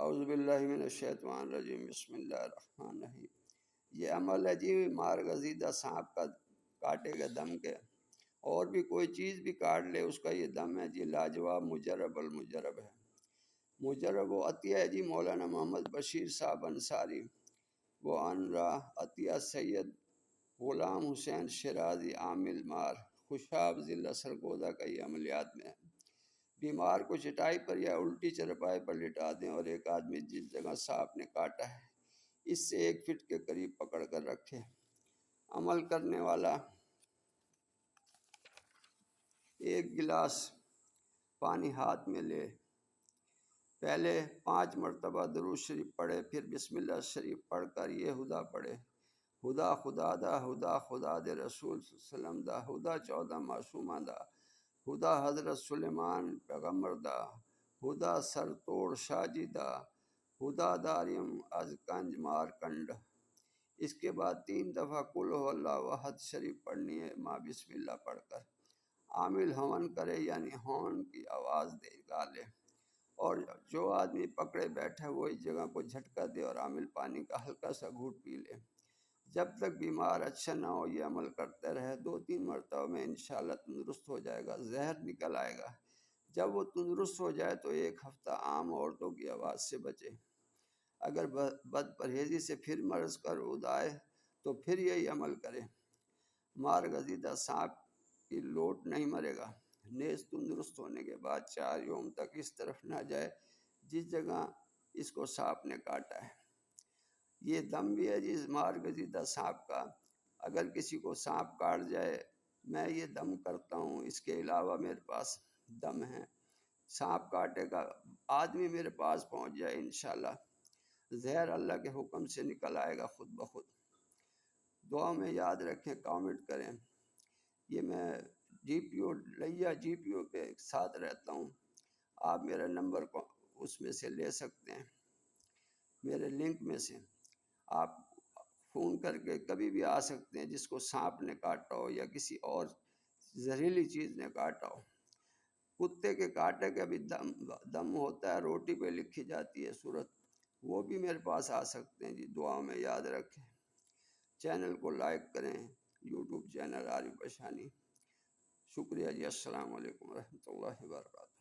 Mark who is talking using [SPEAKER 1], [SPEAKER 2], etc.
[SPEAKER 1] اعوذ باللہ من الشیطان الرجیم، بسم اللہ الرحمن الرحیم۔ یہ عمل ہے جی مار گزیدہ سانپ کا، کاٹے گا دم کے، اور بھی کوئی چیز بھی کاٹ لے اس کا یہ دم ہے جی لاجواب مجرب المجرب ہے۔ مجرب و عطیہ ہے جی مولانا محمد بشیر صاحب انصاری، وہ انرا عطیہ سید غلام حسین شیرازی عامل مار خوشاب ضلع سرگودا کا یہ عملیات میں ہے۔ بیمار کو چٹائی پر یا الٹی چرپائی پر لٹا دیں اور ایک آدمی جس جگہ سانپ نے کاٹا ہے اس سے 1 فٹ کے قریب پکڑ کر رکھے۔ عمل کرنے والا 1 گلاس پانی ہاتھ میں لے، پہلے 5 مرتبہ درود شریف پڑھے، پھر بسم اللہ شریف پڑھ کر یہ ہدا پڑھے: خدا خدا دا، خدا خدا دے رسول صلی اللہ علیہ وسلم دا، خدا 14 معصومہ دا، خدا حضرت سلیمان پیغمبر دا، خدا سر توڑ شاجی دا، خدا داریم از کنج مار کنڈ۔ اس کے بعد 3 دفعہ قل ہو اللہ احد شریف پڑھنی ہے ماں بسم اللہ پڑھ کر۔ عامل ہون کرے یعنی ہون کی آواز دے گالے، اور جو آدمی پکڑے بیٹھے وہ اس جگہ کو جھٹکا دے اور عامل پانی کا ہلکا سا گھونٹ پی لے۔ جب تک بیمار اچھا نہ ہو یہ عمل کرتے رہے، 2-3 مرتبہ میں انشاءاللہ تندرست ہو جائے گا، زہر نکل آئے گا۔ جب وہ تندرست ہو جائے تو 1 ہفتہ عام عورتوں کی آواز سے بچے۔ اگر بد پرہیزی سے پھر مرض کا عود آئے تو پھر یہی عمل کرے۔ مار گزیدہ سانپ کی لوٹ نہیں مرے گا، نیز تندرست ہونے کے بعد 4 یوم تک اس طرف نہ جائے جس جگہ اس کو سانپ نے کاٹا ہے۔ یہ دم بھی ہے جس مار گزیدہ سانپ کا۔ اگر کسی کو سانپ کاٹ جائے میں یہ دم کرتا ہوں، اس کے علاوہ میرے پاس دم ہے۔ سانپ کاٹے کا آدمی میرے پاس پہنچ جائے انشاءاللہ زہر اللہ کے حکم سے نکل آئے گا خود بخود۔ دعا میں یاد رکھیں، کامنٹ کریں۔ یہ میں لیا جی پی او پہ ساتھ رہتا ہوں، آپ میرا نمبر کو اس میں سے لے سکتے ہیں، میرے لنک میں سے آپ فون کر کے کبھی بھی آ سکتے ہیں جس کو سانپ نے کاٹا ہو یا کسی اور زہریلی چیز نے کاٹا ہو۔ کتے کے کاٹے کا بھی دم ہوتا ہے، روٹی پہ لکھی جاتی ہے صورت، وہ بھی میرے پاس آ سکتے ہیں جی۔ دعا میں یاد رکھیں، چینل کو لائک کریں، یوٹیوب چینل عارف بشانی۔ شکریہ جی، السلام علیکم ورحمۃ اللہ وبرکاتہ۔